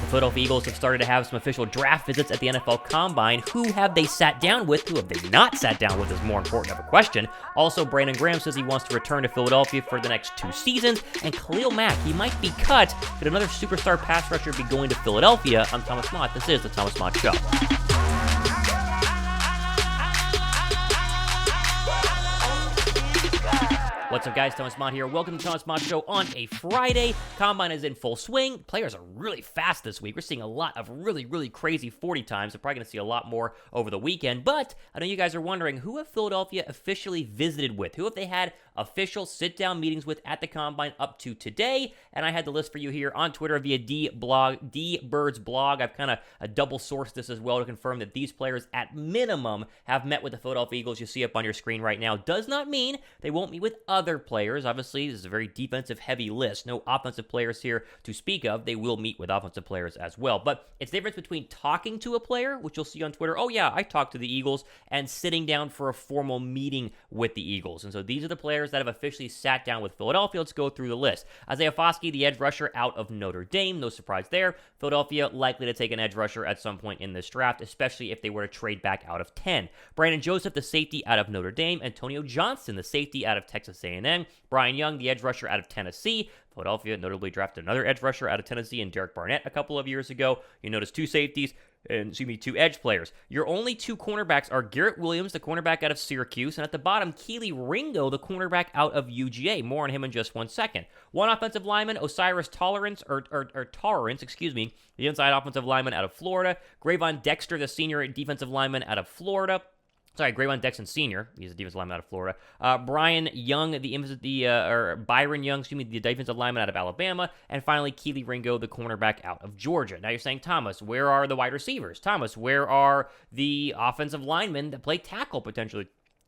Philadelphia Eagles have started to have some official draft visits at the NFL Combine. Who have they sat down with? Who have they not sat down with is more important of a question. Also, Brandon Graham says he wants to return to Philadelphia for the next 2 seasons. And Khalil Mack, he might be cut. Could another superstar pass rusher be going to Philadelphia? I'm Thomas Mott. This is the Thomas Mott Show. What's up, guys? Thomas Mott here. Welcome to the Thomas Mott Show on a Friday. Combine is in full swing. Players are really fast this week. We're seeing a lot of really crazy 40 times. We're probably going to see a lot more over the weekend. But I know you guys are wondering, who have Philadelphia officially visited with? Who have they had official sit-down meetings with at the Combine up to today? And I had the list for you here on Twitter via D-Bird's blog. I've kind of double-sourced this as well to confirm that these players, at minimum, have met with the Philadelphia Eagles. You see up on your screen right now. Does not mean they won't meet with other players. Obviously, this is a very defensive-heavy list. No offensive players here to speak of. They will meet with offensive players as well. But it's the difference between talking to a player, which you'll see on Twitter, oh yeah, I talked to the Eagles, and sitting down for a formal meeting with the Eagles. And so these are the players that have officially sat down with Philadelphia. Let's go through the list. Isaiah Foskey, the edge rusher out of Notre Dame. No surprise there. Philadelphia likely to take an edge rusher at some point in this draft, especially if they were to trade back out of 10. Brandon Joseph, the safety out of Notre Dame. Antonio Johnson, the safety out of Texas A&M. Brian Young, the edge rusher out of Tennessee. Philadelphia notably drafted another edge rusher out of Tennessee and Derek Barnett a couple of years ago. You notice 2 safeties and 2 edge players. Your only 2 cornerbacks are Garrett Williams, the cornerback out of Syracuse, and at the bottom, Kelee Ringo, the cornerback out of UGA. More on him in just 1 second. 1 offensive lineman, Osiris Torrance, the inside offensive lineman out of Florida. Grayvon Dexter, the senior defensive lineman out of Florida. Grayvon Dexter Sr., he's a defensive lineman out of Florida. Byron Young, the defensive lineman out of Alabama. And finally, Kelee Ringo, the cornerback out of Georgia. Now you're saying, Thomas, where are the wide receivers? Thomas, where are the offensive linemen that play tackle potentially?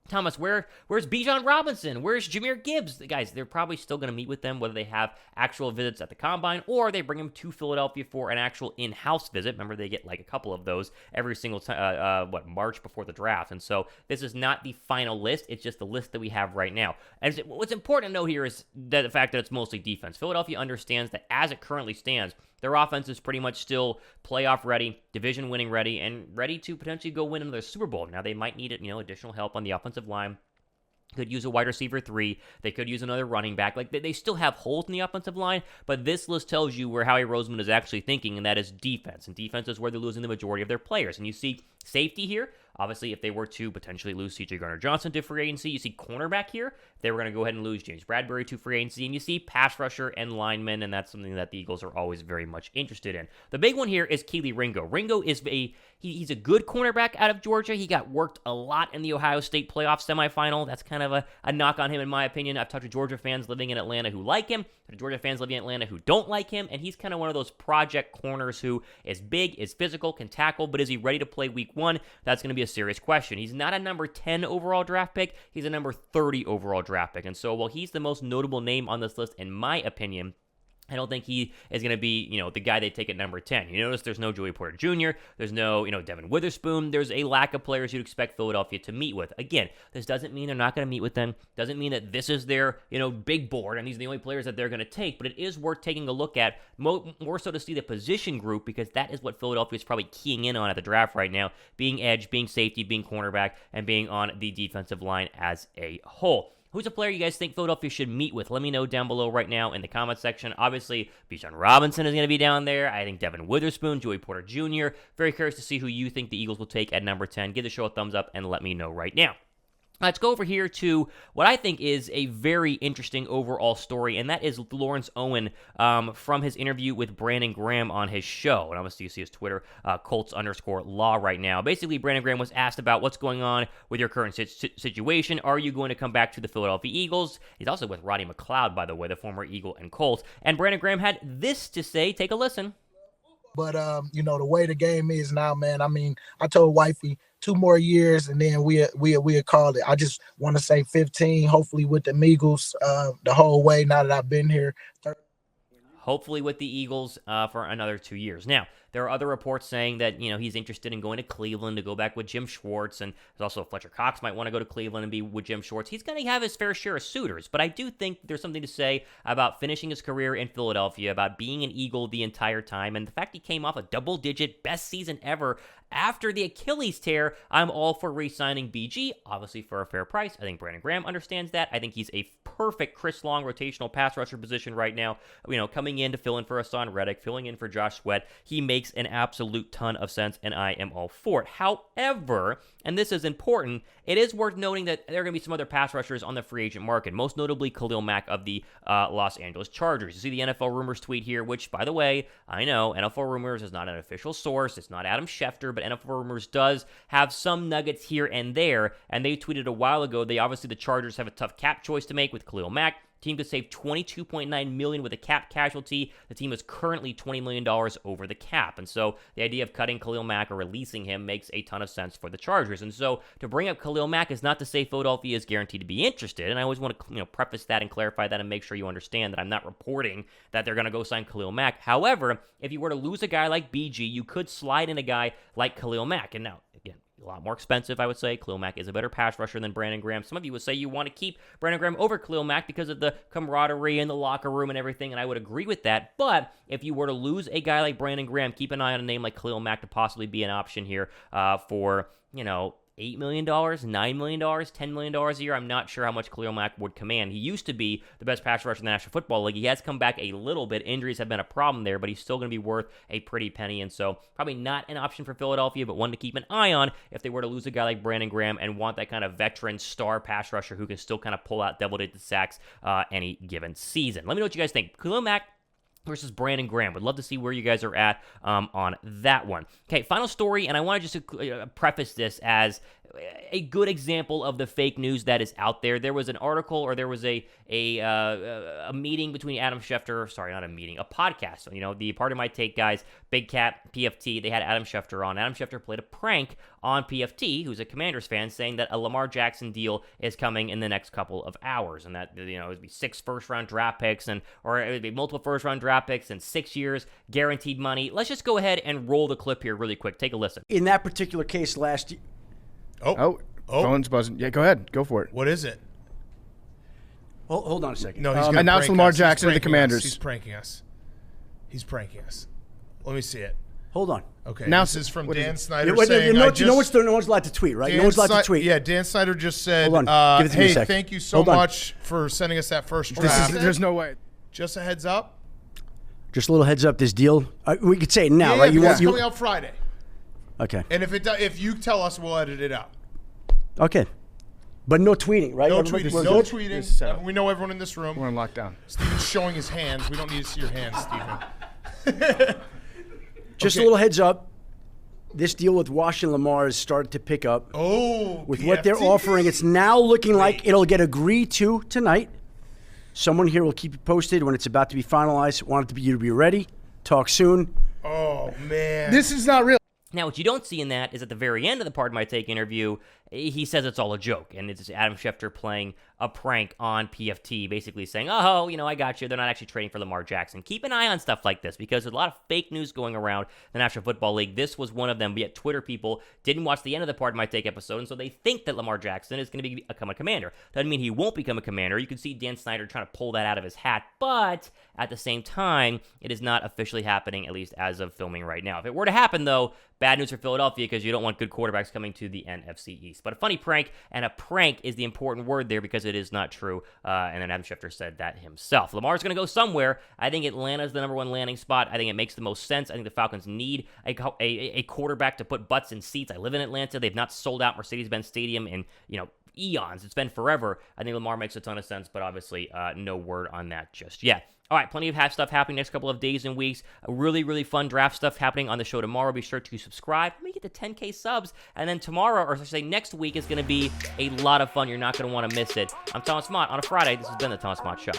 Thomas, where's Bijan Robinson? Where's Jahmyr Gibbs? Guys, they're probably still going to meet with them, whether they have actual visits at the Combine or they bring them to Philadelphia for an actual in-house visit. Remember, they get like a couple of those every single time, March before the draft. And so this is not the final list. It's just the list that we have right now. And what's important to note here is that the fact that it's mostly defense. Philadelphia understands that as it currently stands, their offense is pretty much still playoff ready, division winning ready, and ready to potentially go win another Super Bowl. Now, they might need additional help on the offensive line. Could use a wide receiver 3. They could use another running back. Like, they still have holes in the offensive line, but this list tells you where Howie Roseman is actually thinking, and that is defense. And defense is where they're losing the majority of their players. And you see safety here. Obviously, if they were to potentially lose C.J. Gardner-Johnson to free agency, you see cornerback here. They were going to go ahead and lose James Bradbury to free agency, and you see pass rusher and linemen, and that's something that the Eagles are always very much interested in. The big one here is Kelee Ringo. Ringo is he's a good cornerback out of Georgia. He got worked a lot in the Ohio State playoff semifinal. That's kind of a knock on him, in my opinion. I've talked to Georgia fans living in Atlanta who like him, to Georgia fans living in Atlanta who don't like him, and he's kind of one of those project corners who is big, is physical, can tackle, but is he ready to play week 1? That's going to be a serious question. He's not a number 10 overall draft pick. He's a number 30 overall draft pick. And so while he's the most notable name on this list, in my opinion, I don't think he is going to be, the guy they take at number 10. You notice there's no Joey Porter Jr., there's no, Devin Witherspoon. There's a lack of players you'd expect Philadelphia to meet with. Again, this doesn't mean they're not going to meet with them. Doesn't mean that this is their, big board and these are the only players that they're going to take, but it is worth taking a look at, more so to see the position group, because that is what Philadelphia is probably keying in on at the draft right now, being edge, being safety, being cornerback, and being on the defensive line as a whole. Who's a player you guys think Philadelphia should meet with? Let me know down below right now in the comment section. Obviously, Bijan Robinson is going to be down there. I think Devin Witherspoon, Joey Porter Jr. Very curious to see who you think the Eagles will take at number 10. Give the show a thumbs up and let me know right now. Let's go over here to what I think is a very interesting overall story, and that is Lawrence Owen from his interview with Brandon Graham on his show. And obviously, you see his Twitter, Colts_law right now. Basically, Brandon Graham was asked about what's going on with your current situation. Are you going to come back to the Philadelphia Eagles? He's also with Roddy McLeod, by the way, the former Eagle and Colts. And Brandon Graham had this to say. Take a listen. But, the way the game is now, man, I told wifey 2 more years and then we'll call it. I just want to say 15, hopefully with the Eagles the whole way now that I've been here. hopefully with the Eagles for another 2 years. Now, there are other reports saying that, he's interested in going to Cleveland to go back with Jim Schwartz, and there's also Fletcher Cox might want to go to Cleveland and be with Jim Schwartz. He's going to have his fair share of suitors, but I do think there's something to say about finishing his career in Philadelphia, about being an Eagle the entire time, and the fact he came off a double-digit best season ever after the Achilles tear. I'm all for re-signing BG, obviously for a fair price. I think Brandon Graham understands that. I think he's a perfect Chris Long rotational pass rusher position right now, coming in to fill in for Hassan Reddick, filling in for Josh Sweat. He makes an absolute ton of sense, and I am all for it. However, and this is important, it is worth noting that there are going to be some other pass rushers on the free agent market, most notably Khalil Mack of the Los Angeles Chargers. You see the NFL Rumors tweet here, which, by the way, I know NFL Rumors is not an official source. It's not Adam Schefter, but NFL Rumors does have some nuggets here and there, and they tweeted a while ago, the Chargers have a tough cap choice to make with Khalil Mack. Team could save $22.9 million with a cap casualty. The team is currently $20 million over the cap. And so the idea of cutting Khalil Mack or releasing him makes a ton of sense for the Chargers. And so to bring up Khalil Mack is not to say Philadelphia is guaranteed to be interested. And I always want to preface that and clarify that and make sure you understand that I'm not reporting that they're going to go sign Khalil Mack. However, if you were to lose a guy like BG, you could slide in a guy like Khalil Mack. And now, again, a lot more expensive, I would say. Khalil Mack is a better pass rusher than Brandon Graham. Some of you would say you want to keep Brandon Graham over Khalil Mack because of the camaraderie in the locker room and everything, and I would agree with that. But if you were to lose a guy like Brandon Graham, keep an eye on a name like Khalil Mack to possibly be an option here for, $8 million, $9 million, $10 million a year. I'm not sure how much Khalil Mack would command. He used to be the best pass rusher in the National Football League. He has come back a little bit. Injuries have been a problem there, but he's still going to be worth a pretty penny. And so probably not an option for Philadelphia, but one to keep an eye on if they were to lose a guy like Brandon Graham and want that kind of veteran star pass rusher who can still kind of pull out double-digit sacks any given season. Let me know what you guys think. Khalil Mack versus Brandon Graham. Would love to see where you guys are at on that one. Okay, final story, and I want to just preface this as a good example of the fake news that is out there. There was an article, or there was a meeting between Adam Schefter, sorry, not a meeting, a podcast. So, the Part of My Take guys, Big Cat, PFT, they had Adam Schefter on. Adam Schefter played a prank on PFT, who's a Commanders fan, saying that a Lamar Jackson deal is coming in the next couple of hours, and that, it would be 6 first-round draft picks, or it would be multiple first-round draft picks and 6 years guaranteed money. Let's just go ahead and roll the clip here really quick. Take a listen. In that particular case last year. Oh, phone's buzzing. Yeah, go ahead. Go for it. What is it? Hold on a second. No, he's going to announced Lamar Jackson to the Commanders. He's pranking us. Let me see it. Hold on. Okay. Now, this is from Dan Snyder no saying, no one's allowed to tweet, right? No one's allowed to tweet. Yeah, Dan Snyder just said, Hold on. Give it to me a hey, sec. thank you so much for sending us that first draft. There's no way. Just a heads up. Just a little heads up, this deal. We could say it now, right? It's coming out Friday. Okay. And if you tell us, we'll edit it out. Okay. But no tweeting, right? No tweeting. No tweeting. We know everyone in this room. We're on lockdown. Steven's showing his hands. We don't need to see your hands, Steven. Just a little heads up. This deal with Washington Lamar has started to pick up. Oh, with PFT. what they're offering, it's now looking like it'll get agreed to tonight. Someone here will keep you posted when it's about to be finalized. Want you to be ready. Talk soon. Oh, man. This is not real. Now, what you don't see in that is at the very end of the Pardon My Take interview, he says it's all a joke, and it's Adam Schefter playing a prank on PFT, basically saying, oh, I got you. They're not actually trading for Lamar Jackson. Keep an eye on stuff like this, because there's a lot of fake news going around the National Football League. This was one of them, but yet Twitter people didn't watch the end of the Pardon My Take episode, and so they think that Lamar Jackson is going to become a Commander. Doesn't mean he won't become a Commander. You can see Dan Snyder trying to pull that out of his hat, but at the same time, it is not officially happening, at least as of filming right now. If it were to happen, though, bad news for Philadelphia, because you don't want good quarterbacks coming to the NFC East. But a funny prank, and a prank is the important word there, because it is not true, and then Adam Schefter said that himself. Lamar's going to go somewhere. I think Atlanta's the number one landing spot. I think it makes the most sense. I think the Falcons need a quarterback to put butts in seats. I live in Atlanta. They've not sold out Mercedes-Benz Stadium in, eons. It's been forever. I think Lamar makes a ton of sense, but obviously no word on that just yet. All right, plenty of stuff happening next couple of days and weeks. A really, really fun draft stuff happening on the show tomorrow. Be sure to subscribe. Let me get to 10K subs. And then tomorrow, or I should say next week, is going to be a lot of fun. You're not going to want to miss it. I'm Thomas Mott on a Friday. This has been the Thomas Mott Show.